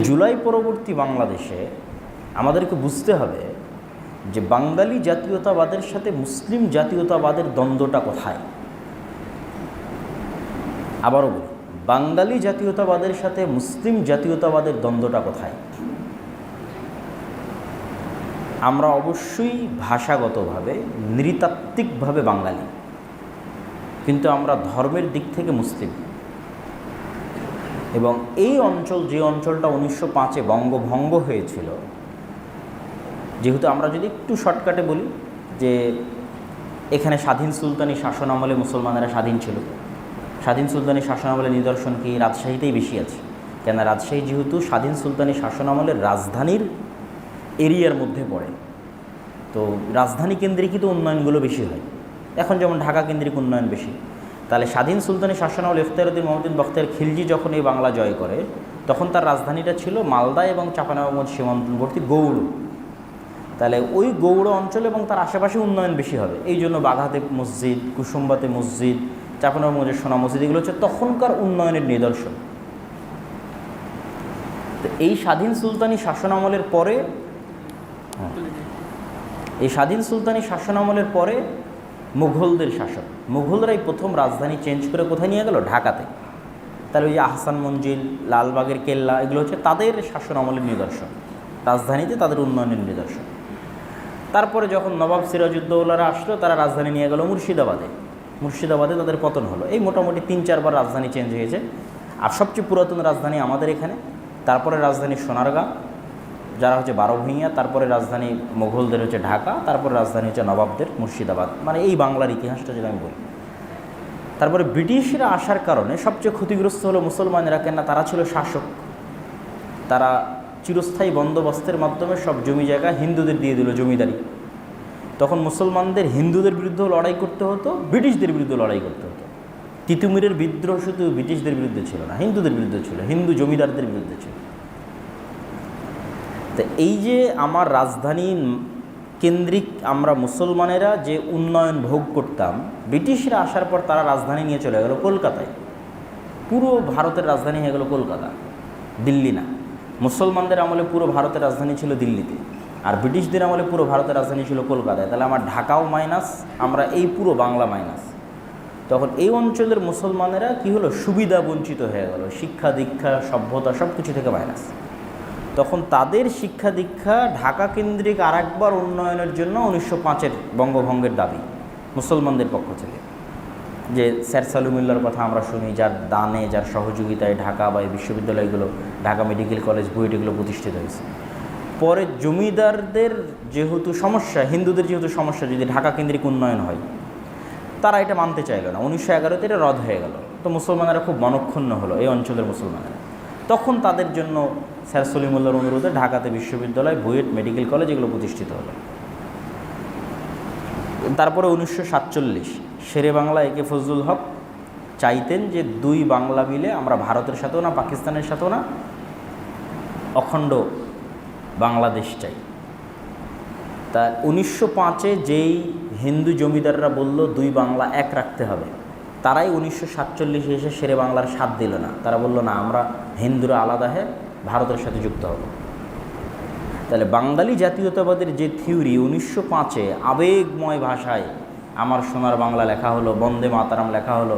জুলাই পরবর্তী বাংলাদেশে আমাদেরকে বুঝতে হবে যে বাঙালি জাতীয়তাবাদের সাথে মুসলিম জাতীয়তাবাদের দ্বন্দ্বটা কোথায়। আবারও বলি, বাঙালি জাতীয়তাবাদের সাথে মুসলিম জাতীয়তাবাদের দ্বন্দ্বটা কোথায়। আমরা অবশ্যই ভাষাগতভাবে নৃতাত্ত্বিকভাবে বাঙালি, কিন্তু আমরা ধর্মের দিক থেকে মুসলিম। এবং এই অঞ্চল, যে অঞ্চলটা 1905-এ বঙ্গভঙ্গ হয়েছিল, যেহেতু আমরা যদি একটু শর্টকাটে বলি যে এখানে স্বাধীন সুলতানি শাসন আমলে মুসলমানেরা স্বাধীন ছিল। স্বাধীন সুলতানি শাসন আমলের নিদর্শন কি? রাজশাহীতেই বেশি আছে, কেন রাজশাহী যেহেতু স্বাধীন সুলতানি শাসন আমলের রাজধানীর এরিয়ার মধ্যে পড়ে, তো রাজধানী কেন্দ্রিকই তো উন্নয়নগুলো বেশি হয়। এখন যেমন ঢাকা কেন্দ্রিক উন্নয়ন বেশি, তাহলে স্বাধীন সুলতানি শাসনামল ইফতেখারউদ্দিন মোহাম্মদ বখতিয়ার খিলজি যখন এই বাংলা জয় করে, তখন তার রাজধানীটা ছিল মালদা এবং চাঁপাইনবাবগঞ্জ সীমান্তবর্তী গৌড়। তাহলে ওই গৌড় অঞ্চল এবং তার আশেপাশে উন্নয়ন বেশি হবে। এই জন্য বাঘাতে মসজিদ, কুসুম্বাতে মসজিদ, চাঁপাইনবাবগঞ্জের সোনা মসজিদ, এগুলো হচ্ছে তখনকার উন্নয়নের নিদর্শন। তো এই স্বাধীন সুলতানি শাসনামলের পরে, মুঘলদের শাসন, মুঘলরাই প্রথম রাজধানী চেঞ্জ করে কোথায় নিয়ে গেল? ঢাকাতে। তাহলে ওই যে আহসান মঞ্জিল, লালবাগের কেল্লা, এগুলো হচ্ছে তাদের শাসন আমলের নিদর্শন, রাজধানীতে তাদের উন্নয়নের নিদর্শন। তারপরে যখন নবাব সিরাজউদ্দৌলারা আসলো, তারা রাজধানী নিয়ে গেল মুর্শিদাবাদে তাদের পতন হলো। এই মোটামুটি 3-4 বার রাজধানী চেঞ্জ হয়েছে। আর সবচেয়ে পুরাতন রাজধানী আমাদের এখানে, তারপরে রাজধানী সোনারগাঁ, যারা হচ্ছে 12 ভূঁইয়া, তারপরে রাজধানী মোঘলদের হচ্ছে ঢাকা, তারপরে রাজধানী হচ্ছে নবাবদের মুর্শিদাবাদ। মানে এই বাংলার ইতিহাসটা যদি আমি বলি। তারপরে ব্রিটিশরা আসার কারণে সবচেয়ে ক্ষতিগ্রস্ত হলো মুসলমানেরা, কেননা তারা ছিল শাসক। তারা চিরস্থায়ী বন্দোবস্তের মাধ্যমে সব জমি জায়গা হিন্দুদের দিয়ে দিল, জমিদারি। তখন মুসলমানদের হিন্দুদের বিরুদ্ধেও লড়াই করতে হতো, ব্রিটিশদের বিরুদ্ধে লড়াই করতে হতো। তিতুমিরের বিদ্রোহ শুধু ব্রিটিশদের বিরুদ্ধে ছিল না, হিন্দুদের বিরুদ্ধে ছিল, হিন্দু জমিদারদের বিরুদ্ধে ছিল। তো এই যে আমার রাজধানী কেন্দ্রিক আমরা মুসলমানেরা যে উন্নয়ন ভোগ করতাম, ব্রিটিশরা আসার পর তারা রাজধানী নিয়ে চলে গেল কলকাতায়। পুরো ভারতের রাজধানী হয়ে গেল কলকাতা, দিল্লি না। মুসলমানদের আমলে পুরো ভারতের রাজধানী ছিল দিল্লিতে, আর ব্রিটিশদের আমলে পুরো ভারতের রাজধানী ছিল কলকাতায়। তাহলে আমার ঢাকাও মাইনাস, আমরা এই পুরো বাংলা মাইনাস। তখন এই অঞ্চলের মুসলমানেরা কি হলো? সুবিধা বঞ্চিত হয়ে গেল, শিক্ষা দীক্ষা সভ্যতা সব কিছু থেকে মাইনাস। তখন তাদের শিক্ষা দীক্ষা ঢাকা কেন্দ্রিক আর একবার উন্নয়নের জন্য 1905-এর বঙ্গভঙ্গের দাবি মুসলমানদের পক্ষ থেকে। যে স্যার সালুমিল্লার কথা আমরা শুনি, যার দানে, যার সহযোগিতায় ঢাকা বা এই বিশ্ববিদ্যালয়গুলো, ঢাকা মেডিকেল কলেজ, বুয়েট, এগুলো প্রতিষ্ঠিত হয়েছে। পরে জমিদারদের যেহেতু সমস্যা, হিন্দুদের যেহেতু সমস্যা, যদি ঢাকা কেন্দ্রিক উন্নয়ন হয়, তারা এটা মানতে চাইল না। 1911-তে এটা রদ হয়ে গেল। তো মুসলমানেরা খুব মনক্ষুণ্ণ হলো, এই অঞ্চলের মুসলমানেরা। তখন তাদের জন্য স্যার সলিমুল্লাহর অনুরোধে ঢাকাতে বিশ্ববিদ্যালয়, বুয়েট, মেডিকেল কলেজ, এগুলো প্রতিষ্ঠিত হলো। তারপরে 1947 শেরে বাংলা একে ফজলুল হক চাইতেন যে দুই বাংলা মিলে আমরা ভারতের সাথেও না, পাকিস্তানের সাথেও না, অখণ্ড বাংলাদেশ চাই। তা 1905-এ যেই হিন্দু জমিদাররা বলল দুই বাংলা এক রাখতে হবে, তারাই 1947-এ এসে শেরে বাংলার সাথ দিল না। তারা বলল না, আমরা হিন্দুরা আলাদা হয়ে ভারতের সাথে যুক্ত হব। তাহলে বাঙালি জাতীয়তাবাদের যে থিওরি 1905-এ আবেগময় ভাষায় আমার সোনার বাংলা লেখা হলো, বন্দে মাতারাম লেখা হলো,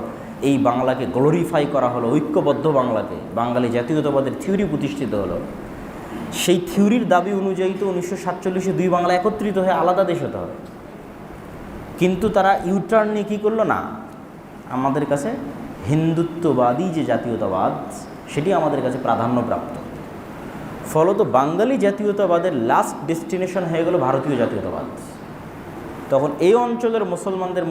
এই বাংলাকে গ্লোরিফাই করা হলো, ঐক্যবদ্ধ বাংলাকে, বাঙালি জাতীয়তাবাদের থিওরি প্রতিষ্ঠিত হলো। সেই থিওরির দাবি অনুযায়ী তো 1947-এ দুই বাংলা একত্রিত হয়ে আলাদা দেশ হতে হবে। কিন্তু তারা ইউটার্ন নিয়ে কী করলো? না, আমাদের কাছে হিন্দুত্ববাদী যে জাতীয়তাবাদ, সেটি আমাদের কাছে প্রাধান্যপ্রাপ্ত। ফলত বাঙালি জাতীয়তাবাদের লাস্ট ডেস্টিনেশন হয়ে গেল ভারতীয় জাতীয়তাবাদ। তখন এই অঞ্চলের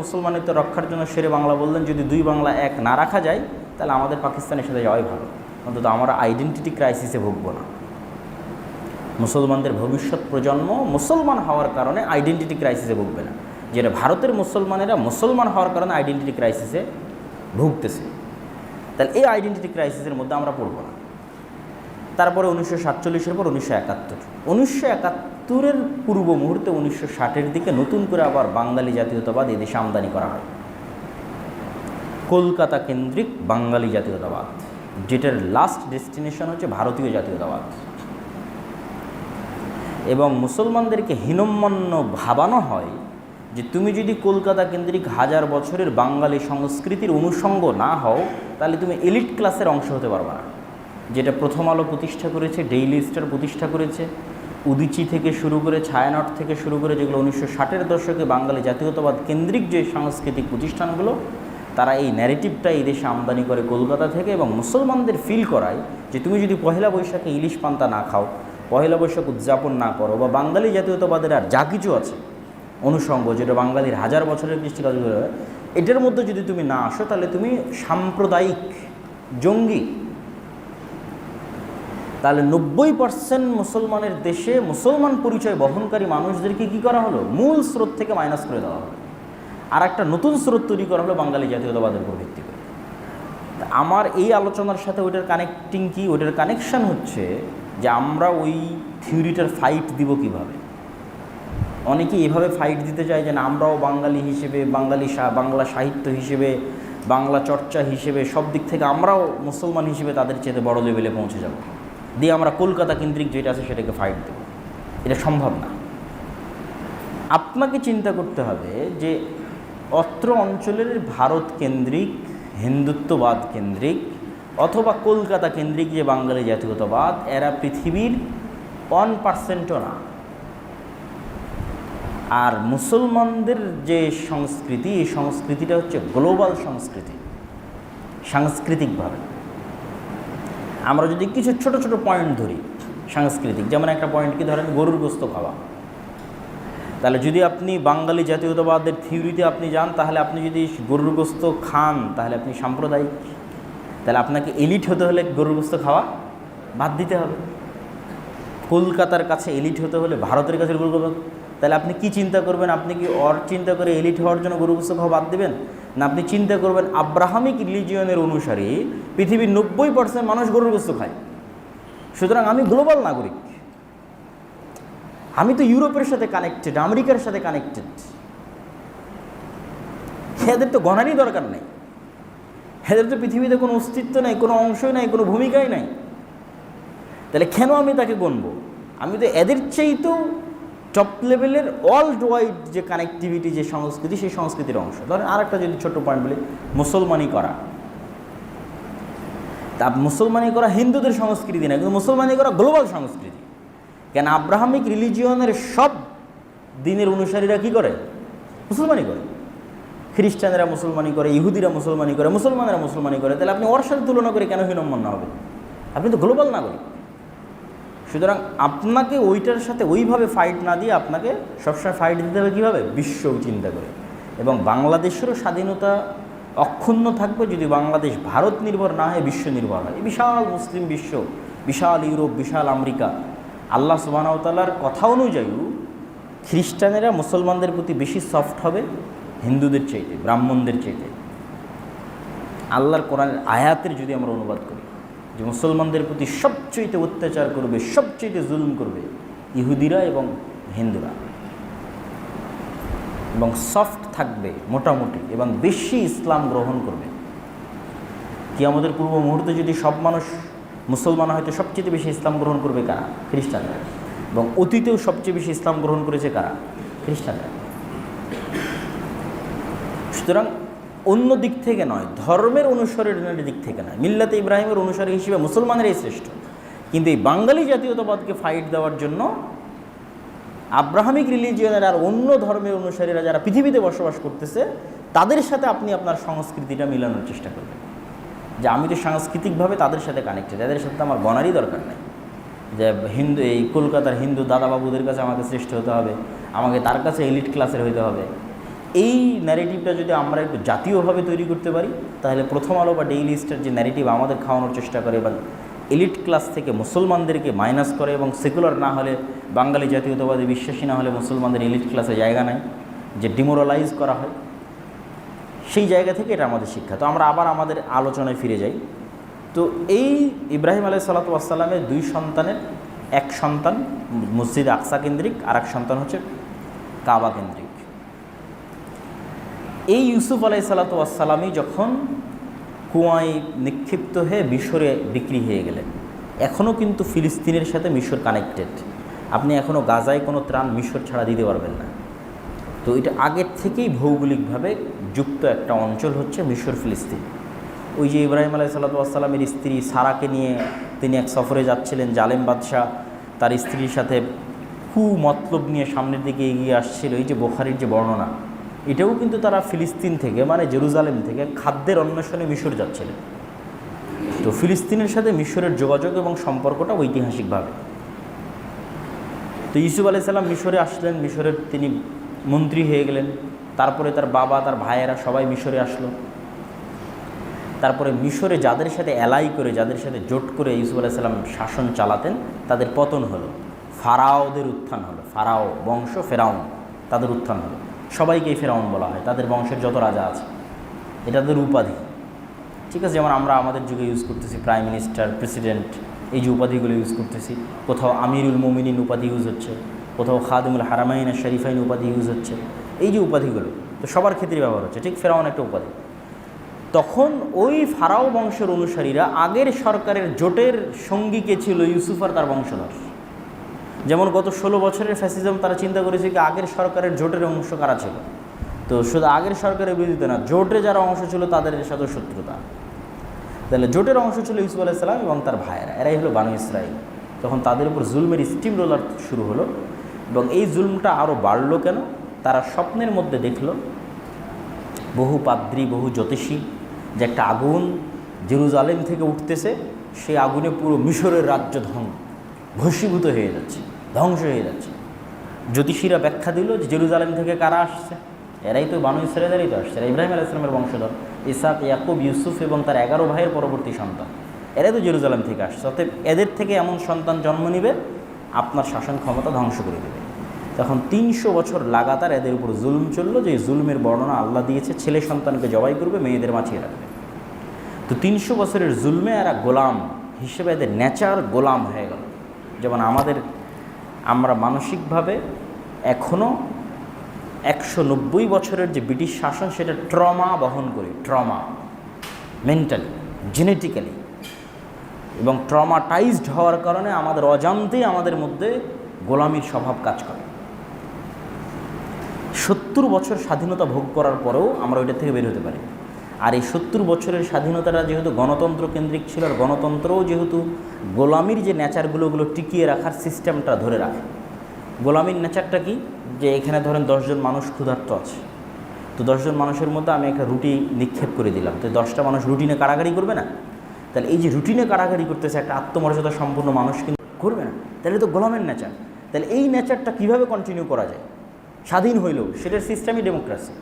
মুসলমানিত্ব রক্ষার জন্য শেরে বাংলা বললেন, যদি দুই বাংলা এক না রাখা যায়, তাহলে আমাদের পাকিস্তানের সাথে যাওয়াই ভালো, অন্তত আমরা আইডেন্টিটি ক্রাইসিসে ভুগব না। মুসলমানদের ভবিষ্যৎ প্রজন্ম মুসলমান হওয়ার কারণে আইডেন্টিটি ক্রাইসিসে ভুগবে না, যেটা ভারতের মুসলমানেরা মুসলমান হওয়ার কারণে আইডেন্টিটি ক্রাইসিসে ভুগতেছে। তাহলে এই আইডেন্টিটি ক্রাইসিসের মধ্যে আমরা পড়ব না। তারপরে 1947-এর পর 1971-এর পূর্ব মুহূর্তে 1960-এর দিকে নতুন করে আবার বাঙালি জাতীয়তাবাদ এই দেশে আমদানি করা হয়, কলকাতা কেন্দ্রিক বাঙালি জাতীয়তাবাদ। যেটার লাস্ট ডেস্টিনেশন হচ্ছে ভারতীয় জাতীয়তাবাদ। এবং মুসলমানদেরকে হীনম্মন্য ভাবানো হয় যে তুমি যদি কলকাতা কেন্দ্রিক হাজার বছরের বাঙালি সংস্কৃতির অনুষঙ্গ না হও তাহলে তুমি এলিট ক্লাসের অংশ হতে পারবে না। যেটা প্রথম আলো প্রতিষ্ঠা করেছে, ডেইলি স্টার প্রতিষ্ঠা করেছে, উদিচি থেকে শুরু করে, ছায়ানট থেকে শুরু করে, যেগুলো 1960-এর দশকে বাঙালি জাতীয়তাবাদ কেন্দ্রিক যে সাংস্কৃতিক প্রতিষ্ঠানগুলো, তারা এই ন্যারেটিভটা এই দেশে আমদানি করে কলকাতা থেকে এবং মুসলমানদের ফিল করায় যে তুমি যদি পহেলা বৈশাখে ইলিশ পান্তা না খাও, পহেলা বৈশাখ উদযাপন না করো, বা বাঙালি জাতীয়তাবাদের আর যা কিছু আছে অনুষঙ্গ, যেটা বাঙালির হাজার বছরের কৃষ্টিকাজ, এটার মধ্যে যদি তুমি না আসো তাহলে তুমি সাম্প্রদায়িক জঙ্গি। তাহলে 90% মুসলমানের দেশে মুসলমান পরিচয় বহনকারী মানুষদেরকে কী করা হলো? মূল স্রোত থেকে মাইনাস করে দেওয়া হলো, আর একটা নতুন স্রোত তৈরি করা হলো বাঙালি জাতীয়তাবাদের উপর ভিত্তি করে। আমার এই আলোচনার সাথে ওইটার কানেক্টিং কি, ওইটার কানেকশান হচ্ছে যে আমরা ওই থিওরিটার ফাইট দিব কিভাবে। অনেকেই এভাবে ফাইট দিতে চায় যে না, আমরাও বাঙালি হিসেবে, বাংলা সাহিত্য হিসেবে, বাংলা চর্চা হিসেবে, সব দিক থেকে আমরাও মুসলমান হিসেবে তাদের চেয়ে বড় লেভেলে পৌঁছে যাব, দিয়ে আমরা কলকাতা কেন্দ্রিক যেটা আছে সেটাকে ফাইট দেব। এটা সম্ভব না। আপনাকে চিন্তা করতে হবে যে অত্র অঞ্চলের ভারত কেন্দ্রিক, হিন্দুত্ববাদ কেন্দ্রিক অথবা কলকাতা কেন্দ্রিক যে বাঙালি জাতীয়তাবাদ, এরা পৃথিবীর 1%ও না। আর মুসলমানদের যে সংস্কৃতি, এই সংস্কৃতিটা হচ্ছে গ্লোবাল সংস্কৃতি। সাংস্কৃতিকভাবে আমরা যদি কিছু ছোট ছোট পয়েন্ট ধরি সাংস্কৃতিক, যেমন একটা পয়েন্ট কি ধরেন গরুর গোস্ত খাওয়া, তাহলে যদি আপনি বাঙালি জাতীয়তাবাদের থিওরিতে আপনি যান, তাহলে আপনি যদি গরুর গোস্ত খান তাহলে আপনি সাম্প্রদায়িক। তাহলে আপনাকে এলিট হতে হলে গরুর গোস্ত খাওয়া বাদ দিতে হবে। কলকাতার কাছে এলিট হতে হলে ভারতের কাছে গরুর গোস্ত, তাহলে আপনি কি চিন্তা করবেন? আপনি কি চিন্তা করে এলিট হওয়ার জন্য গরুর গোস্ত খাওয়া বাদ দেবেন? না, আপনি চিন্তা করবেন আব্রাহামিক রিলিজিয়নের অনুসারে পৃথিবীর 90% মানুষ গরুর গোস্ত খায়, সুতরাং আমি গ্লোবাল নাগরিক, আমি তো ইউরোপের সাথে কানেক্টেড, আমেরিকার সাথে কানেক্টেড, এদের তো গণারই দরকার নেই, এদের তো পৃথিবীতে কোনো অস্তিত্ব নেই, কোনো অংশই নাই, কোনো ভূমিকাই নাই, তাহলে কেন আমি তাকে গণব? আমি তো এদের চাইতেও টপ লেভেলের ওয়ার্ল্ড ওয়াইড যে কানেক্টিভিটি, যে সংস্কৃতি, সেই সংস্কৃতির অংশ। ধরেন আর একটা যদি ছোট্ট পয়েন্ট বলি, মুসলমানি করা। তা মুসলমানি করা হিন্দুদের সংস্কৃতি না, কিন্তু মুসলমানি করা গ্লোবাল সংস্কৃতি। কেন? আব্রাহামিক রিলিজিয়নের সব দিনের অনুসারীরা কি করে? মুসলমানি করে। খ্রিস্টানেরা মুসলমানি করে, ইহুদিরা মুসলমানি করে, মুসলমানেরা মুসলমানি করে। তাহলে আপনি ওর সাথে তুলনা করে কেন হীনম্মন্য হবে? আপনি তো গ্লোবাল নাগরিক। সুতরাং আপনাকে ওইটার সাথে ওইভাবে ফাইট না দিয়ে আপনাকে সবসময় ফাইট দিতে হবে কীভাবে? বিশ্ব চিন্তা করে। এবং বাংলাদেশেরও স্বাধীনতা অক্ষুণ্ণ থাকবে যদি বাংলাদেশ ভারত নির্ভর না হয়, বিশ্ব নির্ভর হয়। বিশাল মুসলিম বিশ্ব, বিশাল ইউরোপ, বিশাল আমেরিকা, আল্লাহ সুবহানাহু ওয়া তাআলার কথা অনুযায়ী খ্রিস্টানেরা মুসলমানদের প্রতি বেশি সফট হবে হিন্দুদের চাইতে, ব্রাহ্মণদের চাইতে। আল্লাহর কোরআনের আয়াতের যদি আমরা অনুবাদ করি যে মুসলমানদের প্রতি সবচেয়ে অত্যাচার করবে, সবচেয়ে জুলুম করবে ইহুদিরা এবং হিন্দুরা, এবং সফট থাকবে মোটামুটি, এবং বেশি ইসলাম গ্রহণ করবে। কিয়ামতের পূর্ব মুহূর্তে যদি সব মানুষ মুসলমান হয়তো সবচেয়ে বেশি ইসলাম গ্রহণ করবে কারা? খ্রিস্টানরা। এবং অতীতেও সবচেয়ে বেশি ইসলাম গ্রহণ করেছে কারা? খ্রিস্টানরা। সুতরাং অন্য দিক থেকে নয়, ধর্মের অনুসারের দিক থেকে নয়, মিল্লাতে ইব্রাহিমের অনুসারী হিসেবে মুসলমানেরাই শ্রেষ্ঠ। কিন্তু এই বাঙালি জাতীয়তাবাদকে ফাইট দেওয়ার জন্য আব্রাহামিক রিলিজিয়নের আর অন্য ধর্মের অনুসারীরা যারা পৃথিবীতে বসবাস করতেছে তাদের সাথে আপনি আপনার সংস্কৃতিটা মিলানোর চেষ্টা করবেন, যে আমি তো সাংস্কৃতিকভাবে তাদের সাথে কানেক্টেড, এদের সাথে আমার গণারই দরকার নেই যে হিন্দু, এই কলকাতার হিন্দু দাদাবাবুদের কাছে আমাকে শ্রেষ্ঠ হতে হবে, আমাকে তার কাছে এলিট ক্লাসের হইতে হবে। এই ন্যারেটিভটা যদি আমরা একটু জাতীয়ভাবে তৈরি করতে পারি, তাহলে প্রথম আলো বা ডেইলি স্টার যে ন্যারেটিভ আমাদের খাওয়ানোর চেষ্টা করে এবং এলিট ক্লাস থেকে মুসলমানদেরকে মাইনাস করে, এবং সেকুলার না হলে, বাঙালি জাতীয়তাবাদে বিশ্বাসী না হলে মুসলমানদের এলিট ক্লাসে জায়গা নেয়, যে ডিমোরালাইজ করা হয়, সেই জায়গা থেকে এটা আমাদের শিক্ষা। তো আমরা আবার আমাদের আলোচনায় ফিরে যাই। তো এই ইব্রাহিম আলাইহিস সালাতু ওয়াস সালামের দুই সন্তানের এক সন্তান মসজিদ আকসা কেন্দ্রিক, আর এক সন্তান হচ্ছে কাবা কেন্দ্রিক। এই ইউসুফ আলাইহিস সালাতু ওয়াস সালামই যখন কুয়ায় নিক্ষিপ্ত হয়ে মিশরে বিক্রি হয়ে গেলেন। এখনও কিন্তু ফিলিস্তিনের সাথে মিশর কানেক্টেড। আপনি এখনও গাজায় কোনো ত্রাণ মিশর ছাড়া দিতে পারবেন না। তো এটা আগের থেকেই ভৌগোলিকভাবে যুক্ত একটা অঞ্চল হচ্ছে মিশর ফিলিস্তিন। ওই যে ইব্রাহিম আলাইহিসসালামের স্ত্রী সারাকে নিয়ে তিনি এক সফরে যাচ্ছিলেন, জালেম বাদশাহ তার স্ত্রীর সাথে মতলব নিয়ে সামনের দিকে এগিয়ে আসছিল, এই যে বুখারীর যে বর্ণনা, এটাও কিন্তু তারা ফিলিস্তিন থেকে মানে জেরুজালেম থেকে খাদ্যের অন্বেষণে মিশর যাচ্ছিলেন। তো ফিলিস্তিনের সাথে মিশরের যোগাযোগ এবং সম্পর্কটা ঐতিহাসিকভাবে। তো ইউসুফ আলাইহিস সালাম মিশরে আসলেন, মিশরের তিনি মন্ত্রী হয়ে গেলেন। তারপরে তার বাবা, তার ভাইয়েরা সবাই মিশরে আসলো। তারপরে মিশরে যাদের সাথে এলাই করে, যাদের সাথে জোট করে ইউসুফ আলাইহিস সালাম শাসন চালাতেন, তাদের পতন হলো, ফারাওদের উত্থান হলো। ফারাও বংশ, ফেরাউন, তাদের উত্থান হলো। সবাইকেই ফেরাউন বলা হয়, তাদের বংশের যত রাজা আছে, এটা তাদের উপাধি। ঠিক আছে, যেমন আমরা আমাদের যুগে ইউজ করতেছি প্রাইম মিনিস্টার, প্রেসিডেন্ট, এই যে উপাধিগুলো ইউজ করতেছি। কোথাও আমিরুল মুমিনিন উপাধি ইউজ হচ্ছে, কোথাও খাদিমুল হারামাইন আর শরীফাইন উপাধি ইউজ হচ্ছে। এই যে উপাধিগুলো তো সবার ক্ষেত্রে ব্যবহার হচ্ছে। ঠিক ফেরাউন একটা উপাধি। তখন ওই ফারাও বংশের অনুসারীরা আগের সরকারের জোটের সঙ্গী কে ছিল? ইউসুফ আর তার বংশধর। যেমন গত 16 বছরের ফ্যাসিজম, তারা চিন্তা করেছে কি আগের সরকারের জোটের অংশ কারা ছিল। তো শুধু আগের সরকারের বিরোধিতা না, জোটে যারা অংশ ছিল তাদের সাথে শত্রুতা। তাহলে জোটের অংশ ছিল ইউসুফ আলাইহিস সালাম এবং তার ভাইয়েরা, এরাই হলো বানু ইসরাইল। তখন তাদের উপর জুলমের স্টিম রোলার শুরু হলো, এবং এই জুলমটা আরও বাড়লো কেন? তারা স্বপ্নের মধ্যে দেখল বহু পাদ্রী, বহু জ্যোতিষী, যে একটা আগুন জেরুজালেম থেকে উঠতেছে, সেই আগুনে পুরো মিশরের রাজ্য ভস্মীভূত হয়ে যাচ্ছে, ধ্বংস হয়ে যাচ্ছে। জ্যোতিষীরা ব্যাখ্যা দিল যে জেরুজালেম থেকে কারা আসছে? এরাই তো বানু ইসরাইলেরই তো আসছে, এরা ইব্রাহিম আলাইহিস সালামের বংশধর, ইসহাক, ইয়াকুব, ইউসুফ এবং তার 11 ভাইয়ের পরবর্তী সন্তান। এরাই তো জেরুজালেম থেকে আসছে। অতএব এদের থেকে এমন সন্তান জন্ম নিবে আপনার শাসন ক্ষমতা ধ্বংস করে দেবে। তখন 300 বছর লাগাতার এদের উপর জুলম চললো, যে জুলমের বর্ণনা আল্লাহ দিয়েছে, ছেলে সন্তানকে জবাই করবে, মেয়েদের মাছিয়ে রাখবে। তো 300 বছরের জুলমে এরা গোলাম হিসেবে, এদের নেচার গোলাম হয়ে গেল। যেমন আমরা মানসিকভাবে এখনও 190 বছরের যে ব্রিটিশ শাসন, সেটা ট্রমা বহন করি, ট্রমা মেন্টালি, জেনেটিক্যালি, এবং ট্রমাটাইজড হওয়ার কারণে আমাদের অজান্তেই আমাদের মধ্যে গোলামির স্বভাব কাজ করে। 70 বছর স্বাধীনতা ভোগ করার পরেও আমরা ওইটা থেকে বের হতে পারি। আর এই 70 বছরের স্বাধীনতাটা যেহেতু গণতন্ত্র কেন্দ্রিক ছিল, আর গণতন্ত্রও যেহেতু গোলামির যে নেচারগুলো, ওগুলো টিকিয়ে রাখার সিস্টেমটা ধরে রাখে। গোলামির নেচারটা কি? যে এখানে ধরেন 10 জন মানুষ ক্ষুধার্ত আছে, তো 10 জন মানুষের মধ্যে আমি একটা রুটি নিক্ষেপ করে দিলাম, তো 10টা মানুষ রুটিনে কাড়াকাড়ি করবে না? তাহলে এই যে রুটিনে কাড়াকাড়ি করতেছে একটা আত্মমর্যাদা সম্পূর্ণ মানুষ কিন্তু করবে না, তাহলে তো গোলামের নেচার। তাহলে এই নেচারটা কীভাবে কন্টিনিউ করা যায়? স্বাধীন হইলেও সেটার সিস্টেমই ডেমোক্রেসি।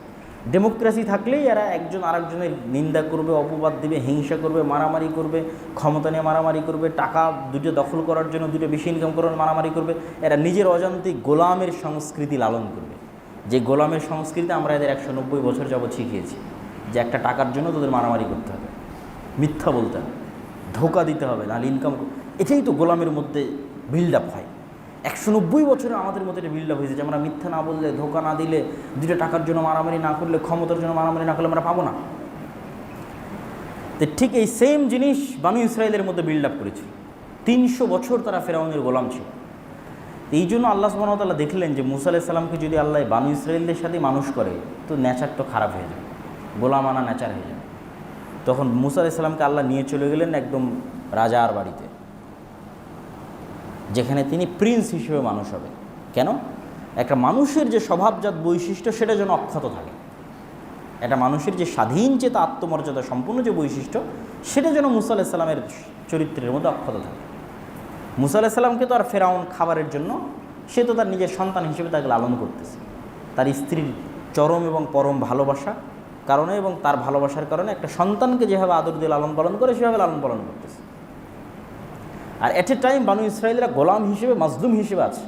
ডেমোক্রেসি থাকলেই এরা একজন আরেকজনের নিন্দা করবে, অপবাদ দিবে, হিংসা করবে, মারামারি করবে, ক্ষমতা নিয়ে মারামারি করবে, টাকা দুটো দখল করার জন্য, দুটো বেশি ইনকাম করার মারামারি করবে। এরা নিজের অজান্তে গোলামের সংস্কৃতি লালন করবে, যে গোলামের সংস্কৃতি আমরা এদের 190 বছর যাবৎ শিখিয়েছি, যে একটা টাকার জন্য তোদের মারামারি করতে হবে, মিথ্যা বলতে হবে, ধোকা দিতে হবে, নাহলে ইনকাম। এটাই তো গোলামের মধ্যে বিল্ড আপ হয়। 190 বছরে আমাদের মধ্যে এটা বিল্ড আপ হয়েছে যে আমরা মিথ্যা না বললে, ধোকা না দিলে, দুটো টাকার জন্য মারামারি না করলে, ক্ষমতার জন্য মারামারি না করলে আমরা পাবো না। তো ঠিক এই সেম জিনিস বানু ইসরাইলের মধ্যে বিল্ড আপ করেছিল। 300 বছর তারা ফেরাউনের গোলাম ছিল। এই জন্য আল্লাহ সুবহানাহু ওয়া তাআলা দেখলেন যে মুসা আলাইহিস সালামকে যদি আল্লাহ বানু ইসরাইলদের সাথে মানুষ করে, তো নেচার তো খারাপ হয়ে যাবে, গোলামানা নেচার হয়ে যাবে। তখন মুসা আলাইহিস সালামকে আল্লাহ নিয়ে চলে গেলেন একদম রাজার বাড়িতে, যেখানে তিনি প্রিন্স হিসেবে মানুষ হবে। কেন? একটা মানুষের যে স্বভাবজাত বৈশিষ্ট্য, সেটা যেন অক্ষত থাকে। একটা মানুষের যে স্বাধীন চেতা, আত্মমর্যাদা সম্পূর্ণ যে বৈশিষ্ট্য, সেটা যেন মুসা আলাইহিস সালামের চরিত্রের মধ্যে অক্ষত থাকে। মুসা আলাইহিস সালামকে তো আর ফেরাউন খাবারের জন্য, সে তো তার নিজের সন্তান হিসেবে তাকে লালন করতেছে, তার স্ত্রীর চরম এবং পরম ভালোবাসা কারণে, এবং তার ভালোবাসার কারণে একটা সন্তানকে যেভাবে আদর দিয়ে লালন পালন করে, সেভাবে লালন পালন করতেছে। আর এট এ টাইম বানু ইসরাইলরা গোলাম হিসেবে, মাজলুম হিসেবে আছে।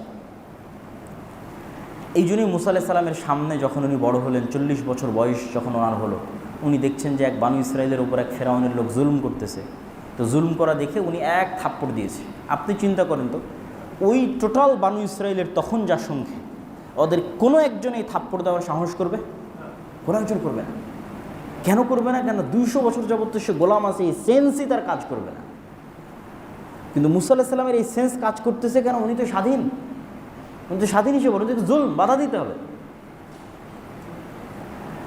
এই জন্যই মুসা আলাইহিস সালামের সামনে যখন উনি বড় হলেন, 40 বছর বয়স যখন ওনার হলো, উনি দেখছেন যে এক বানু ইসরাইলের উপর এক ফেরাউনের লোক জুলুম করতেছে। তো জুলুম করা দেখে উনি এক থাপ্পড় দিয়েছে। আপনি চিন্তা করেন তো, ওই টোটাল বানু ইসরাইলের তখন যা সংখ্যা, ওদের কোনো একজন এই থাপ্পড় দেওয়ার সাহস করবে? কোনো একজন করবে না। কেন করবে না? কেন 200 বছর যাবত সে গোলাম আছে, এই সেন্সই তার কাজ করবে না। কিন্তু মুসা আলাইহিস সালামের এই সেন্স কাজ করতেছে কেন? উনি তো স্বাধীন, উনি তো স্বাধীন হিসেবে, উনি তো জুলম, বাধা দিতে হবে।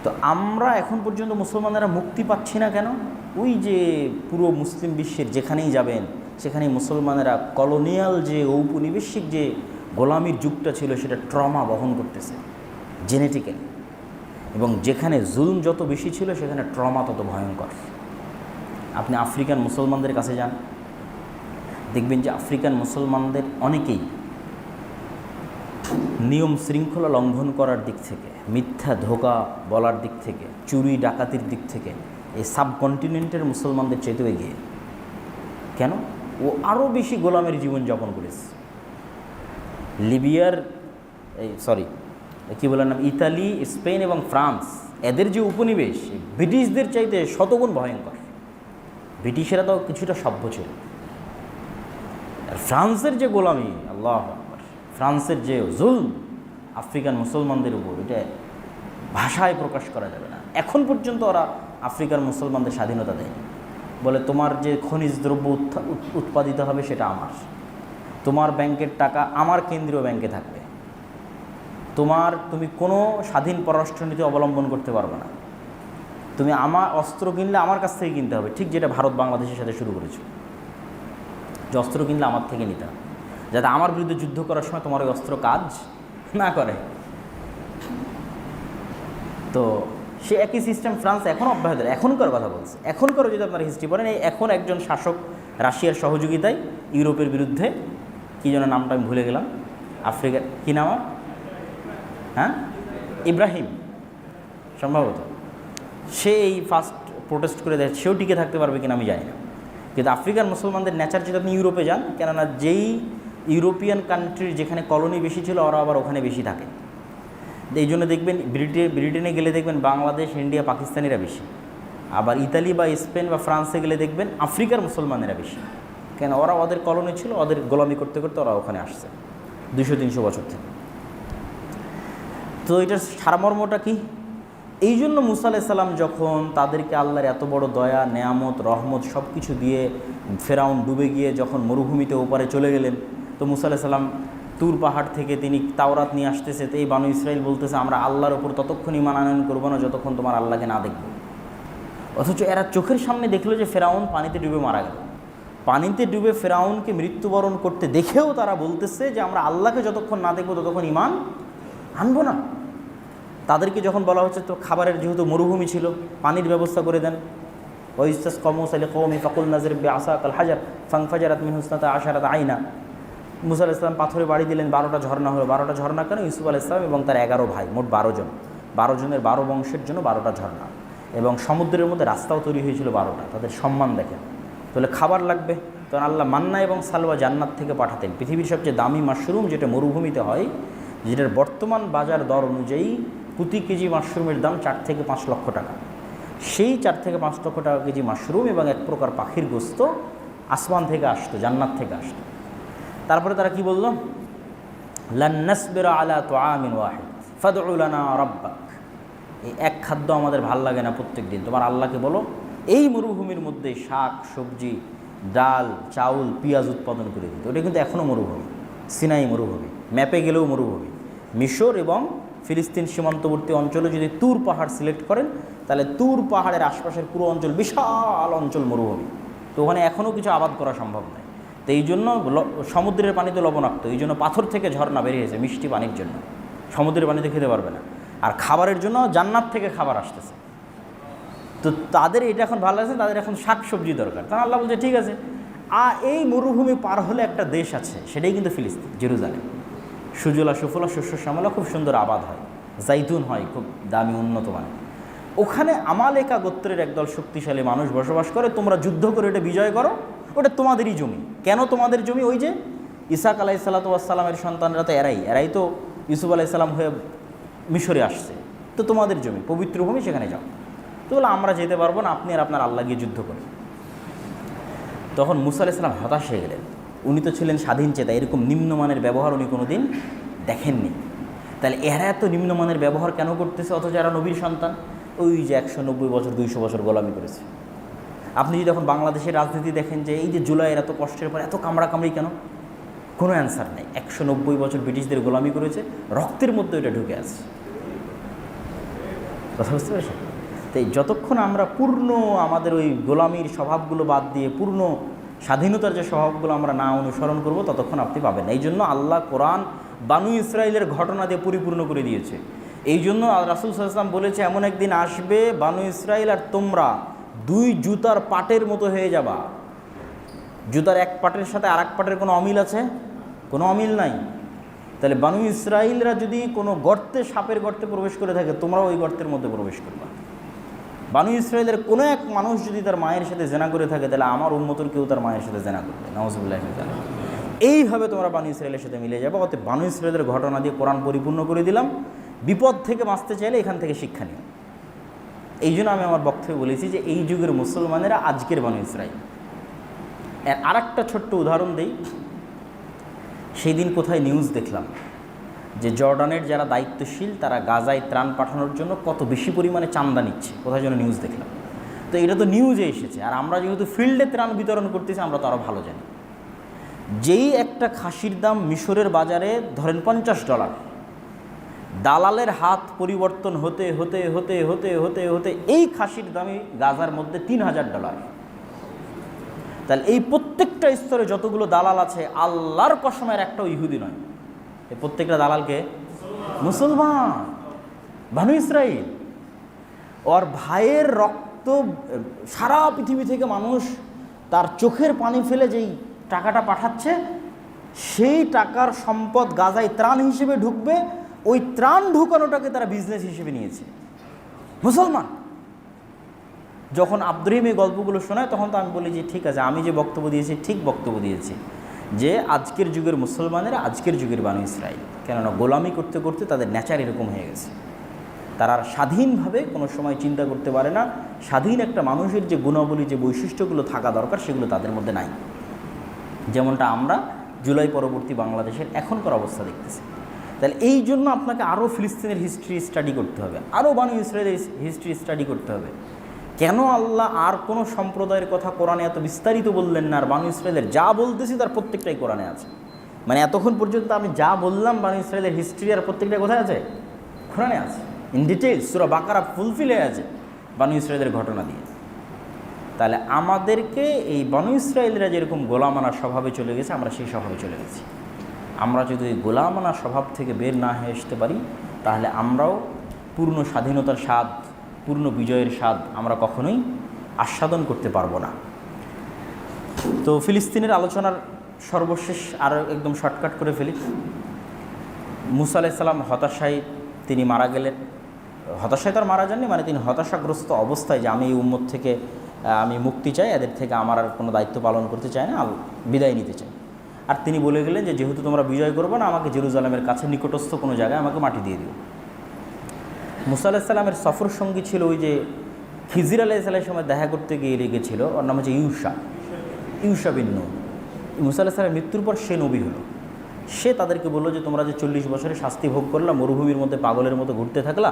তো আমরা এখন পর্যন্ত মুসলমানেরা মুক্তি পাচ্ছি না কেন? ওই যে পুরো মুসলিম বিশ্বের যেখানেই যাবেন সেখানেই মুসলমানেরা কলোনিয়াল যে ঔপনিবেশিক যে গোলামির যুগটা ছিল সেটা ট্রমা বহন করতেছে জেনেটিক্যালি, এবং যেখানে জুলম যত বেশি ছিল সেখানে ট্রমা তত ভয়ঙ্কর। আপনি আফ্রিকান মুসলমানদের কাছে যান, দেখবেন যে আফ্রিকান মুসলমানদের অনেকেই নিয়ম শৃঙ্খলা লঙ্ঘন করার দিক থেকে, মিথ্যা ধোঁকা বলার দিক থেকে, চুরি ডাকাতির দিক থেকে এই সাবকন্টিনেন্টের মুসলমানদের চেয়েও এগিয়ে। কেন? ও আরও বেশি গোলামের জীবনযাপন করেছে। লিবিয়ার কী বলার নাম, ইতালি, স্পেন এবং ফ্রান্স, এদের যে উপনিবেশ ব্রিটিশদের চাইতে শতগুণ ভয়ঙ্কর। ব্রিটিশেরা তো কিছুটা সভ্য ছিল, আর ফ্রান্সের যে গোলামি, আল্লাহ আকবার, ফ্রান্সের যে জুলম আফ্রিকান মুসলমানদের উপর, এটা ভাষায় প্রকাশ করা যাবে না। এখন পর্যন্ত ওরা আফ্রিকার মুসলমানদের স্বাধীনতা দেয়নি। বলে তোমার যে খনিজ দ্রব্য উৎপাদিত হবে সেটা আমার, তোমার ব্যাংকের টাকা আমার কেন্দ্রীয় ব্যাংকে থাকবে, তুমি কোনো স্বাধীন পররাষ্ট্রনীতি অবলম্বন করতে পারবে না, তুমি আমার অস্ত্র কিনলে আমার কাছ থেকে কিনতে হবে, ঠিক যেটা ভারত বাংলাদেশের সাথে শুরু করেছে, যে অস্ত্র কিনলে আমার থেকে নিতে হবে, যাতে আমার বিরুদ্ধে যুদ্ধ করার সময় তোমার ওই অস্ত্র কাজ না করে। তো সে একই সিস্টেম ফ্রান্স এখন অব্যাহত, এখনকার কথা বলছে, এখনকারও যদি আপনারা হিস্ট্রি পড়েন, এই এখন একজন শাসক রাশিয়ার সহযোগিতায় ইউরোপের বিরুদ্ধে, কী যেন নামটা আমি ভুলে গেলাম, আফ্রিকার কী নাম, হ্যাঁ, ইব্রাহিম সম্ভবত, সে এই ফার্স্ট প্রোটেস্ট করে দেয়, সেও টিকে থাকতে পারবে কিনা আমি জানি না। কিন্তু আফ্রিকার মুসলমানদের নেচার, যদি আপনি ইউরোপে যান, কেননা যেই ইউরোপিয়ান কান্ট্রির যেখানে কলোনি বেশি ছিল ওরা আবার ওখানে বেশি থাকে, এই জন্য দেখবেন ব্রিটেনে গেলে দেখবেন বাংলাদেশ, ইন্ডিয়া, পাকিস্তানিরা বেশি, আবার ইতালি বা স্পেন বা ফ্রান্সে গেলে দেখবেন আফ্রিকার মুসলমানেরা বেশি। কেন? ওরা ওদের কলোনি ছিল, ওদের গোলামি করতে করতে ওরা ওখানে আসছে 200-300 বছর থেকে। তো এটার সারমর্মটা কি? এই জন্য মুসা আলাইহিস সালাম যখন তাদেরকে আল্লাহর এত বড় দয়া, নেয়ামত, রহমত সব কিছু দিয়ে ফেরাউন ডুবে গিয়ে যখন মরুভূমিতে ওপারে চলে গেলেন, তো মুসা আলাইহিস সালাম তুর পাহাড় থেকে তিনি তাওরাত নিয়ে আসতেছে। তো এই বানু ইসরাইল বলতেছে, আমরা আল্লাহর ওপর ততক্ষণ ঈমান আনয়ন করবো না যতক্ষণ তোমার আল্লাহকে না দেখব। অথচ এরা চোখের সামনে দেখলো যে ফেরাউন পানিতে ডুবে মারা গেল। পানিতে ডুবে ফেরাউনকে মৃত্যুবরণ করতে দেখেও তারা বলতেছে যে আমরা আল্লাহকে যতক্ষণ না দেখবো ততক্ষণ ঈমান আনবো না। তাদেরকে যখন বলা হচ্ছে তো খাবারের যেহেতু মরুভূমি ছিল, পানির ব্যবস্থা করে দেন, ওয়াইস্তাস কমুস আলী কওমি ফাকুল নাজির বিআসাক আল হাজার ফানফাজারাত মিনহু ইসনাতা আশারাত আইনা। মুসা আলাইহিস সালাম পাথরে বাড়ি দিলেন, 12টা ঝর্ণা হলো। 12টা ঝর্ণা কেন? ইউসুফ আলাইহিস সালাম এবং তার 11 ভাই, মোট 12 জন, 12 জনের 12 বংশের জন্য 12টা ঝর্ণা, এবং সমুদ্রের মধ্যে রাস্তাও তৈরি হয়েছিল 12টা। তাদের সম্মান দেখেন। তাহলে খাবার লাগবে, তখন আল্লাহ মান্না এবং সালওয়া জান্নাত থেকে পাঠাতেন। পৃথিবীর সবচেয়ে দামি মাশরুম যেটা মরুভূমিতে হয়, যেটার বর্তমান বাজার দর অনুযায়ী প্রতি কেজি মাশরুমের দাম 4 থেকে 5 লক্ষ টাকা। সেই 4 থেকে 5 লক্ষ টাকা কেজি মাশরুম এবং এক প্রকার পাখির গোস্ত আসমান থেকে আসতো, জান্নাত থেকে আসতো। তারপরে তারা কি বলল? লান নাসবিরা আলা তুআমিন ওয়াহিদ ফাদউ লানা রাব্বাক। এই এক খাদ্য আমাদের ভাল লাগে না প্রত্যেক দিন, তোমার আল্লাহকে বলো এই মরুভূমির মধ্যে শাক সবজি, ডাল, চাউল, পেঁয়াজ উৎপাদন করে দিতে। ওটা কিন্তু এখনও মরুভূমি, সিনাই মরুভূমি, ম্যাপে গেলেও মরুভূমি। মিশর এবং ফিলিস্তিন সীমান্তবর্তী অঞ্চলে যদি তুর পাহাড় সিলেক্ট করেন, তাহলে তুর পাহাড়ের আশপাশের পুরো অঞ্চল বিশাল অঞ্চল মরুভূমি। তো ওখানে এখনও কিছু আবাদ করা সম্ভব নয়। তো এই জন্য সমুদ্রের পানিতে লবণাক্ত, এই জন্য পাথর থেকে ঝর্ণা বেরিয়েছে মিষ্টি পানির জন্য, সমুদ্রের পানিতে খেতে পারবে না। আর খাবারের জন্য জান্নাত থেকে খাবার আসতেছে। তো তাদের এটা এখন ভালো লাগছে, তাদের এখন শাক সবজি দরকার। তখন আল্লাহ বলছে ঠিক আছে, এই মরুভূমি পার হলে একটা দেশ আছে, সেটাই কিন্তু ফিলিস্তিন, জেরুজালেম। সুজলা সুফলা শস্য শ্যামলা, খুব সুন্দর আবাদ হয়, জাইতুন হয় খুব দামি উন্নত মানের। ওখানে আমালেকা গোত্রের একদল শক্তিশালী মানুষ বসবাস করে। তোমরা যুদ্ধ করে এটা বিজয় করো, ওটা তোমাদেরই জমি। কেন তোমাদের জমি? ওই যে ইসাক আলাইহিসসালামের সন্তানরা তো এরাই তো ইউসুফ আলাইহিসসালাম হয়ে মিশরে আসছে, তো তোমাদের জমি, পবিত্র ভূমি, সেখানে যাও। তো বলে আমরা যেতে পারবো না, আপনি আর আপনার আল্লাহ গিয়ে যুদ্ধ করেন। তখন মুসা আলাইহিস সালাম হতাশ হয়ে গেলেন। উনি তো ছিলেন স্বাধীন চেতা, এরকম নিম্নমানের ব্যবহার উনি কোনো দিন দেখেননি। তাহলে এরা এত নিম্নমানের ব্যবহার কেন করতেছে অথচ এরা নবীর সন্তান? ওই যে 190 বছর 200 বছর গোলামি করেছে। আপনি যদি এখন বাংলাদেশের রাজনীতি দেখেন যে এই যে জুলাইয়ের এত কষ্টের পর এত কামড়াকামড়ি কেন, কোনো অ্যান্সার নেই। 190 বছর ব্রিটিশদের গোলামি করেছে, রক্তের মধ্যে ওটা ঢুকে আছে। কথা বুঝতে পেরেছেন? তাই যতক্ষণ আমরা পূর্ণ আমাদের ওই গোলামির স্বভাবগুলো বাদ দিয়ে পূর্ণ স্বাধীনতার যে স্বভাবগুলো আমরা না অনুসরণ করব, ততক্ষণ আপনি পাবেন না। এই জন্য আল্লাহ কোরআন বানু ইসরাইলের ঘটনা দিয়ে পরিপূর্ণ করে দিয়েছে। এই জন্য রাসূল সাল্লাল্লাহু আলাইহি ওয়াসাল্লাম বলেছে, এমন একদিন আসবে বানু ইসরাইল আর তোমরা দুই জুতার পাটের মতো হয়ে যাবা। জুতার এক পাটের সাথে আর এক পাটের কোনো অমিল আছে? কোনো অমিল নাই। তাহলে বানু ইসরাইলরা যদি কোনো গর্তে, সাপের গর্তে প্রবেশ করে থাকে, তোমরাও ওই গর্তের মধ্যে প্রবেশ করবা। বানু ইসরাইলের কোনো এক মানুষ যদি তার মায়ের সাথে জেনা করে থাকে, তাহলে আমার উম্মতের কেউ তার মায়ের সাথে জেনা করবে, নাউযুবিল্লাহি মিন যালিক। এইভাবে তোমরা বানু ইসরাইলের সাথে মিলে যাবে। অতএব বানু ইসরাইলের ঘটনা দিয়ে কোরআন পরিপূর্ণ করে দিলাম। বিপদ থেকে বাঁচতে চাইলে এখান থেকে শিক্ষা নিও। এই জন্য আমি আমার বক্তব্যে বলেছি যে এই যুগের মুসলমানেরা আজকের বানু ইসরাইল। আর একটা ছোট্ট উদাহরণ দেই। সেই দিন কোথায় নিউজ দেখলাম যে জর্ডানের যারা দায়িত্বশীল তারা গাজায় ত্রাণ পাঠানোর জন্য কত বেশি পরিমাণে চাঁদা নিচ্ছে, কোথায় যেন নিউজ দেখলাম। তো এটা তো নিউজে এসেছে, আর আমরা যেহেতু ফিল্ডে ত্রাণ বিতরণ করতেছি আমরা তো আরও ভালো জানি। যেই একটা খাসির দাম মিশরের বাজারে ধরেন $50, দালালের হাত পরিবর্তন হতে হতে হতে হতে হতে হতে এই খাসির দামই গাজার মধ্যে $3000। তাহলে এই প্রত্যেকটা স্তরে যতগুলো দালাল আছে, আল্লাহর কসমের একটাও ইহুদি নয়। এই প্রত্যেকটা দালালকে মুসলমান, বানু ইসরাইল। ওর ভাইয়ের রক্ত সারা পৃথিবী থেকে মানুষ তার চোখের পানি ফেলে যেই টাকাটা পাঠাচ্ছে, সেই টাকার সম্পদ গাজায় ত্রাণ হিসেবে ঢুকবে। ওই ত্রাণ ঢুকানোটাকে তারা বিজনেস হিসেবে নিয়েছে। মুসলমান। যখন আব্দুর রহিম এই গল্পগুলো শোনায়, তখন তো আমি বলি যে ঠিক আছে, আমি যে বক্তব্য দিয়েছি ঠিক বক্তব্য দিয়েছি, যে আজকের যুগের মুসলমানেরা আজকের যুগের বানু ইসরাইল। কেননা গোলামি করতে করতে তাদের নেচার এরকম হয়ে গেছে। তারা আর স্বাধীনভাবে কোনো সময় চিন্তা করতে পারে না। স্বাধীন একটা মানুষের যে গুণাবলী, যে বৈশিষ্ট্যগুলো থাকা দরকার, সেগুলো তাদের মধ্যে নাই। যেমনটা আমরা জুলাই পরবর্তী বাংলাদেশের এখনকার অবস্থা দেখতেছি। তাহলে এই জন্য আপনাকে আরও ফিলিস্তিনের হিস্ট্রি স্টাডি করতে হবে, আরও বানু ইসরায়েলের হিস্ট্রি স্টাডি করতে হবে। কেন আল্লাহ আর কোনো সম্প্রদায়ের কথা কোরআনে এত বিস্তারিত বললেন না, আর বানু ইসরায়েলের যা বলতেছি তার প্রত্যেকটাই কোরআনে আছে। মানে এতক্ষণ পর্যন্ত আমি যা বললাম বানু ইসরায়েলের হিস্ট্রি, আর প্রত্যেকটা কোথায় আছে? কোরআনে আছে, in details. Surah Baqarah fulfil হয়ে আছে বানু ইসরায়েলের ঘটনা দিয়ে। তাহলে আমাদেরকে এই বানু ইসরায়েলরা যেরকম গোলামানা স্বভাবে চলে গেছে, আমরা সেই স্বভাবে চলে গেছি। আমরা যদি গোলামানা স্বভাব থেকে বের না হয়ে আসতে পারি, তাহলে আমরাও পূর্ণ স্বাধীনতার স্বাদ, পূর্ণ বিজয়ের স্বাদ আমরা কখনোই আস্বাদন করতে পারবো না। তো ফিলিস্তিনের আলোচনার সর্বশেষ আর একদম শর্টকাট করে ফেলি। মুসা আলাইহিস সালাম হতাশায় তিনি মারা গেলেন। হতাশায় তার মারা যাননি, মানে তিনি হতাশাগ্রস্ত অবস্থায় যে আমি এই উম্মত থেকে আমি মুক্তি চাই, এদের থেকে আমার আর কোনো দায়িত্ব পালন করতে চাই না, বিদায় নিতে চাই। আর তিনি বলে গেলেন যে যেহেতু তোমরা বিজয় করবে না, আমাকে জেরুজালেমের কাছে নিকটস্থ কোনো জায়গায় আমাকে মাটি দিয়ে দিও। মুসা আলাইহিস সালামের সফর সঙ্গী ছিল ওই যে খিজির আলাইহিস সালামের সময় দেখা করতে গিয়ে লেগেছিল, ওর নাম হচ্ছে ইউশা বিন নূন। মুসা আলাইহিস সালামের মৃত্যুর পর সে নবী হলো। সে তাদেরকে বললো যে তোমরা যে 40 বছরে শাস্তি ভোগ করলা, মরুভূমির মধ্যে পাগলের মতো ঘুরতে থাকলা,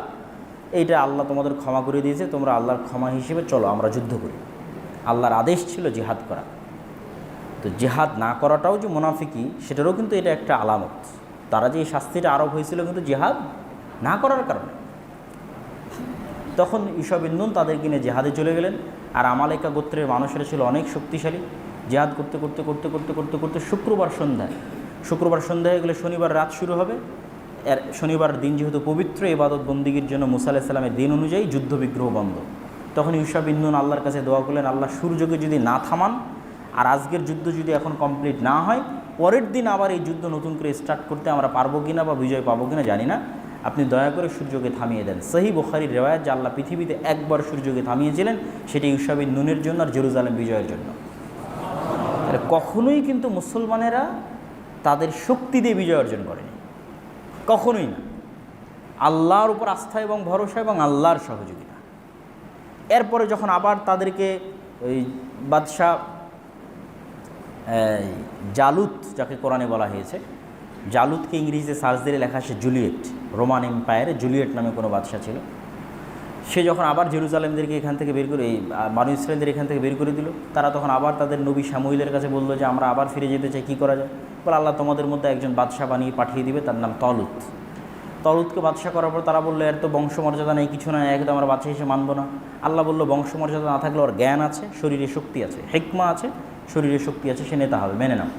এইটা আল্লাহ তোমাদের ক্ষমা করে দিয়েছে। তোমরা আল্লাহর ক্ষমা হিসেবে চলো, আমরা যুদ্ধ করি। আল্লাহর আদেশ ছিল জিহাদ করা। তো জিহাদ না করাটাও যে মুনাফিকি, সেটারও কিন্তু এটা একটা আলামত। তারা যে এই শাস্তিটা আরোপ হয়েছিল কিন্তু জিহাদ না করার কারণে। তখন ইউশা বিন নূন তাদেরকে নিয়ে জিহাদে চলে গেলেন। আর আমালেকা গোত্রের মানুষেরা ছিল অনেক শক্তিশালী। জিহাদ করতে করতে করতে করতে করতে করতে শুক্রবার সন্ধ্যা হয়ে গেলে শনিবার রাত শুরু হবে। এর শনিবার দিন যেহেতু পবিত্র ইবাদত বন্দিগির জন্য মুসা আলাইহিস সালামের দিন অনুযায়ী যুদ্ধ বিগ্রহ বন্ধ। তখন ইউশা বিন নূন আল্লাহর কাছে দোয়া করলেন, আল্লাহ সূর্যকে যদি না থামান, আর আজকের যুদ্ধ যদি এখন কমপ্লিট না হয়, পরের দিন আবার এই যুদ্ধ নতুন করে স্টার্ট করতে আমরা পারবো কিনা বা বিজয় পাবো কিনা জানি না, আপনি দয়া করে সূর্যকে থামিয়ে দেন। সহিহ বুখারীর রিওয়ায়াত যে আল্লাহ পৃথিবীতে একবার সূর্যকে থামিয়েছিলেন, সেটা ইউশা বিন নূনের জন্য আর জেরুজালেম বিজয়ের জন্য। তাহলে কখনোই কিন্তু মুসলমানেরা তাদের শক্তি দিয়ে বিজয় অর্জন করেনি, কখনোই না। আল্লাহর উপর আস্থা এবং ভরসা এবং আল্লাহর সহযোগিতা। এরপরে যখন আবার তাদেরকে ওই বাদশাহ জালুত, যাকে কোরআনে বলা হয়েছে, জালুতকে ইংরেজিতে সার্চ দিলে লেখা আসে জুলিয়েট। রোমান এম্পায়ারে জুলিয়েট নামে কোনো বাদশা ছিল। সে যখন আবার জেরুজালেমদেরকে এখান থেকে বের করে এই বানু ইসরায়েলদের এখান থেকে বের করে দিল, তারা তখন আবার তাদের নবী শামুইলের কাছে বললো যে আমরা আবার ফিরে যেতে চাই, কী করা যায়? বলে আল্লাহ তোমাদের মধ্যে একজন বাদশাহ বানিয়ে পাঠিয়ে দিবে, তার নাম তলুত। তলুতকে বাদশাহ করার পর তারা বললো এর তো বংশমর্যাদা নেই, কিছু না, একদম আমরা বাদশাহ হিসেবে মানবো না। আল্লাহ বললো বংশমর্যাদা না থাকলে ওর জ্ঞান আছে, শরীরে শক্তি আছে, হিকমা আছে, শরীরে শক্তি আছে, সে নেতা হবে, মেনে নাও।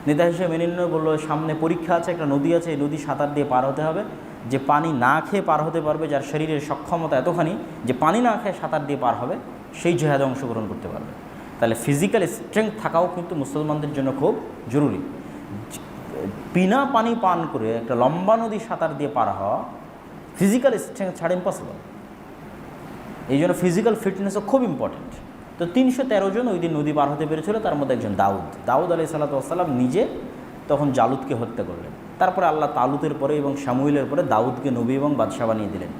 নেতা হিসেবে মেনে নিল। বললো সামনে পরীক্ষা আছে, একটা নদী আছে, এই নদী সাঁতার দিয়ে পার হতে হবে। যে পানি না খেয়ে পার হতে পারবে, যার শরীরের সক্ষমতা এতখানি যে পানি না খেয়ে সাঁতার দিয়ে পার হবে, সেই জেহাদে অংশগ্রহণ করতে পারবে। তাহলে ফিজিক্যাল স্ট্রেংথ থাকাও কিন্তু মুসলমানদের জন্য খুব জরুরি। বিনা পানি পান করে একটা লম্বা নদী সাঁতার দিয়ে পার হওয়া ফিজিক্যাল স্ট্রেংথ ছাড়া ইম্পসিবল। এই জন্য ফিজিক্যাল ফিটনেসও খুব ইম্পর্টেন্ট। তো 313 জন ওই দিন নদী পার হতে পেরেছিল, তার মধ্যে একজন দাউদ আলাইহিস সালাম নিজে তখন জালুতকে হত্যা করলেন। তারপরে আল্লাহ তালুতের পরে এবং শামুইলের পরে দাউদকে নবী এবং বাদশাহ বানিয়ে দিলেন।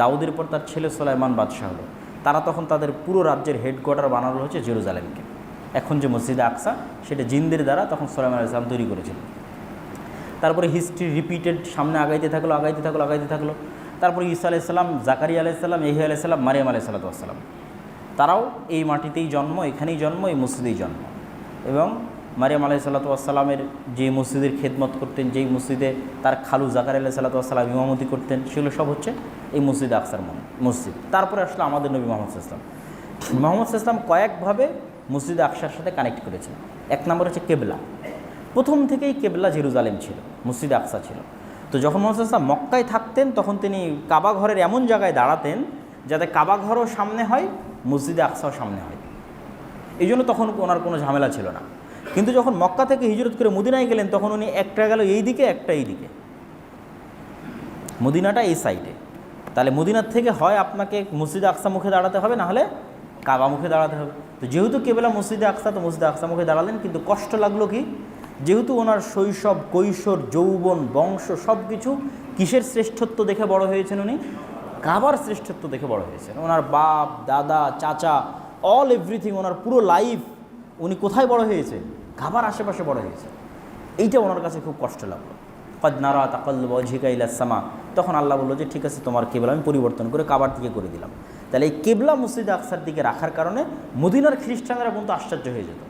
দাউদের পর তার ছেলে সুলাইমান বাদশাহ হলো। তারা তখন তাদের পুরো রাজ্যের হেডকোয়ার্টার বানানো হচ্ছে জেরুজালেমকে। এখন যে মসজিদে আকসা, সেটা জিনদের দ্বারা তখন সুলাইমান আলাইহিস সালাম তৈরি করেছিলেন। তারপরে হিস্ট্রি রিপিটেড, সামনে আগাইতে থাকলো। তারপরে ঈসা আলাইহিস সালাম, জাকারিয়া আলাইহিস সালাম, ইয়াহইয়া আলাইহিস সালাম, মারিয়াম আলাইহিস সালাম, তারাও এই মাটিতেই জন্ম, এখানেই জন্ম, এই মসজিদেই জন্ম। এবং মারিয়াম আলাইহিস সালামের যে মসজিদের খেদমত করতেন, যেই মসজিদে তার খালু জাকারিয়া আলাইহিস সালাম ইমামতি করতেন, সেগুলো সব হচ্ছে এই মসজিদে আকসার মসজিদ। তারপরে আসলে আমাদের নবী মুহাম্মদ সাল্লাল্লাহু আলাইহি ওয়াসাল্লাম কয়েকভাবে মসজিদে আকসার সাথে কানেক্ট করেছেন। এক নম্বর হচ্ছে কেবলা। প্রথম থেকেই কেবলা জেরুজালেম ছিল, মসজিদে আকসা ছিল। তো যখন মুহাম্মদ সাল্লাল্লাহু আলাইহি ওয়াসাল্লাম মক্কায় থাকতেন, তখন তিনি কাবা ঘরের এমন জায়গায় দাঁড়াতেন যাতে কাবা ঘরও সামনে হয়, মসজিদে আকসাও সামনে হয়। এই জন্য তখন ওনার কোনো ঝামেলা ছিল না। কিন্তু যখন মক্কা থেকে হিজরত করে মদিনায় গেলেন, তখন উনি একটা গেল এই দিকে, একটা এই দিকে, মদিনাটা এই সাইডে। তাহলে মদিনার থেকে হয় আপনাকে মসজিদে আকসা মুখে দাঁড়াতে হবে, না হলে কাবা মুখে দাঁড়াতে হবে। তো যেহেতু কেবলা মসজিদে আকসা, তো মসজিদে আকসা মুখে দাঁড়ালেন। কিন্তু কষ্ট লাগলো কি, যেহেতু ওনার শৈশব, কৈশোর, যৌবন, বংশ সব কিছু কিসের শ্রেষ্ঠত্ব দেখে বড় হয়েছেন? উনি কাবার শ্রেষ্ঠত্ব দেখে বড় হয়েছেন। ওনার বাপ, দাদা, চাচা, অল এভরিথিং, ওনার পুরো লাইফ উনি কোথায় বড় হয়েছে? কাবার আশেপাশে বড় হয়েছে। এইটা ওনার কাছে খুব কষ্ট লাগলো। কদ নারা তাকাল্লুবা ওয়াজহিকা ইলাস সামা, তখন আল্লাহ বললো যে ঠিক আছে, তোমার কেবলা আমি পরিবর্তন করে কাবার দিকে করে দিলাম। তাহলে এই কেবলা মসজিদে আকসার দিকে রাখার কারণে মদিনার খ্রিস্টানরা পর্যন্ত আশ্চর্য হয়ে যেত,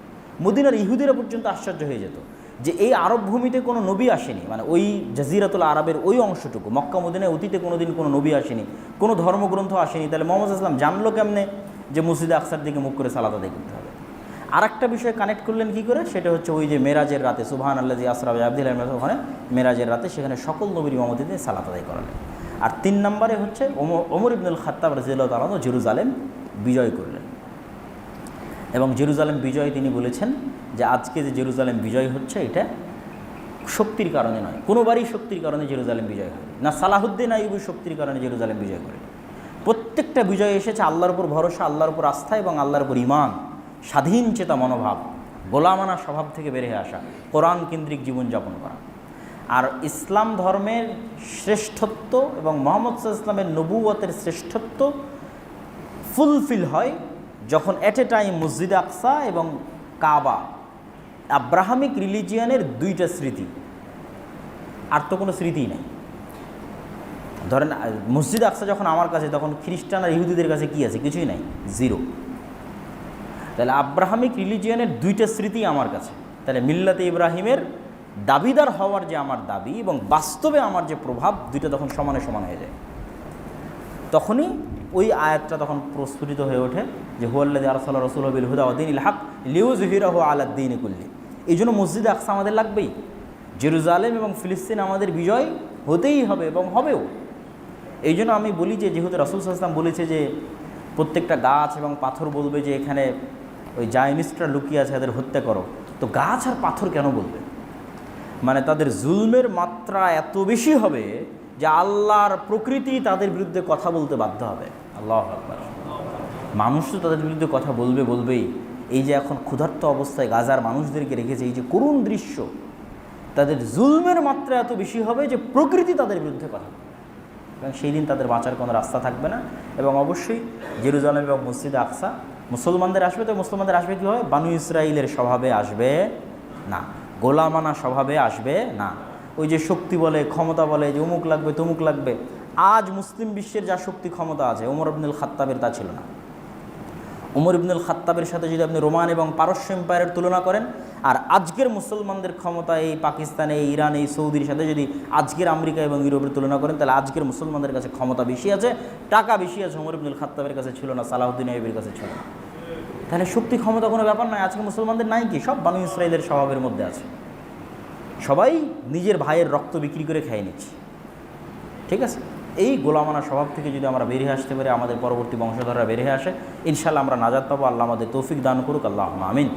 মদিনার ইহুদিরা পর্যন্ত আশ্চর্য হয়ে যেত যে এই আরব ভূমিতে কোনো নবী আসেনি। মানে ওই জাজিরাতুল আরবের ওই অংশটুকু, মক্কা মদিনায় অতীতে কোনো দিন কোনো নবী আসেনি, কোনো ধর্মগ্রন্থ আসেনি। তাহলে মুহাম্মদ সাল্লাল্লাহু আলাইহি ওয়াসাল্লাম জানলো কেমনে যে মসজিদে আকসার দিকে মুখ করে সালাত আদায় করতে হবে? আর একটা বিষয় কানেক্ট করলেন কী করে? সেটা হচ্ছে ওই যে মেরাজের রাতে, সুবহানাল্লাযী আসরা বিআবদিহি, ওখানে মেরাজের রাতে সেখানে সকল নবীর ইমামতিতে সালাত আদায় করালেন। আর 3 নম্বরে হচ্ছে ওমর ইবনুল খাত্তাব রাদিয়াল্লাহু তাআলা জেরুজালেম বিজয় করলেন। এবং জেরুজালেম বিজয় তিনি বলেছেন যে আজকে যে জেরুজালেম বিজয় হচ্ছে, এটা শক্তির কারণে নয়, কোনোবারই শক্তির কারণে জেরুজালেম বিজয় হয় না। সালাহুদ্দিন আইয়ুবী শক্তির কারণে জেরুজালেম বিজয় করে। প্রত্যেকটা বিজয় এসেছে আল্লাহর উপর ভরসা, আল্লাহর উপর আস্থা এবং আল্লাহর উপর ঈমান, স্বাধীন চেতা মনোভাব, গোলামানা স্বভাব থেকে বের হয়ে আসা, কোরআন কেন্দ্রিক জীবনযাপন করা। আর ইসলাম ধর্মের শ্রেষ্ঠত্ব এবং মুহাম্মদ সাল্লাল্লাহু আলাইহি ওয়াসাল্লামের নবুয়তের শ্রেষ্ঠত্ব ফুলফিল হয় যখন এট এ টাইম মসজিদে আকসা এবং কাবা, আব্রাহামিক রিলিজিয়ানের 2টা স্মৃতি, আর তো কোনো স্মৃতিই নেই। ধরেন মসজিদে আকসা যখন আমার কাছে, তখন খ্রিস্টান আর ইহুদিদের কাছে কী আছে? কিছুই নাই, জিরো। তাহলে আব্রাহামিক রিলিজিয়ানের 2টা স্মৃতি আমার কাছে। তাহলে মিল্লাতে ইব্রাহিমের দাবিদার হওয়ার যে আমার দাবি এবং বাস্তবে আমার যে প্রভাব, 2টা তখন সমানে সমান হয়ে যায়। তখনই ওই আয়াতটা তখন প্রস্ফুটিত হয়ে ওঠে যে হুয়াল্লাযী আরসালা রাসূলাহু বিল হুদা ওয়া দীনিল হক লিইয়ুযহিরাহু আলাদ দীনি কুল্লি। এই জন্য মসজিদে আকসা আমাদের লাগবেই। জেরুজালেম এবং ফিলিস্তিন আমাদের বিজয় হতেই হবে এবং হবেও। এই জন্য আমি বলি যে যেহেতু রাসূল সাল্লাল্লাহু আলাইহি ওয়াসাল্লাম বলেছে যে প্রত্যেকটা গাছ এবং পাথর বলবে যে এখানে ওই জায়নিস্টরা লুকিয়ে আছে, এদের হত্যা করো, তো গাছ আর পাথর কেন বলবে? মানে তাদের জুলমের মাত্রা এত বেশি হবে যে আল্লাহর প্রকৃতি তাদের বিরুদ্ধে কথা বলতে বাধ্য হবে। আল্লাহু আকবার। মানুষ তো তাদের বিরুদ্ধে কথা বলবেই। এই যে এখন ক্ষুধার্ত অবস্থায় গাজার মানুষদেরকে রেখেছে, এই যে করুণ দৃশ্য, তাদের জুলমের মাত্রা এত বেশি হবে যে প্রকৃতি তাদের বিরুদ্ধে কথা বলবে, এবং সেই দিন তাদের বাঁচার কোনো রাস্তা থাকবে না। এবং অবশ্যই জেরুজালেম এবং মসজিদে আকসা মুসলমানদের আসবে, তো মুসলমানদের আসবে কীভাবে? বানু ইসরাইলের স্বভাবে আসবে না, গোলামানা স্বভাবে আসবে না। ওই যে শক্তি বলে, ক্ষমতা বলে যে অমুক লাগবে তমুক লাগবে, আজ মুসলিম বিশ্বের যা শক্তি ক্ষমতা আছে ওমর ইবনুল খাত্তাবের তা ছিল না। ওমর ইবনুল খাত্তাবের সাথে যদি আপনি রোমান এবং পারস্য এম্পায়ারের তুলনা করেন, আর আজকের মুসলমানদের ক্ষমতা এই পাকিস্তানে, এই ইরান, এই সৌদির সাথে যদি আজকের আমেরিকা এবং ইউরোপের তুলনা করেন, তাহলে আজকের মুসলমানদের কাছে ক্ষমতা বেশি আছে, টাকা বেশি আছে। ওমর ইবনুল খাত্তাবের কাছে ছিল না, সালাহউদ্দিন আইয়ুবীর কাছে ছিল না। তাহলে শক্তি ক্ষমতা কোনো ব্যাপার নয়। আজকে মুসলমানদের নাই কি? সব বানু ইসরাইলের স্বভাবের মধ্যে আছে। সবাই নিজের ভাইয়ের রক্ত বিক্রি করে খেয়ে নিচ্ছে। ঠিক আছে, এই গোলামানা স্বভাব থেকে যদি আমরা বেরিয়ে আসতে পারি, আমাদের পরবর্তী বংশধররা বেরিয়ে আসে, ইনশাআল্লাহ আমরা নাজাত পাবো। আল্লাহ আমাদের তৌফিক দান করুক। আল্লাহুম্মা আমিন।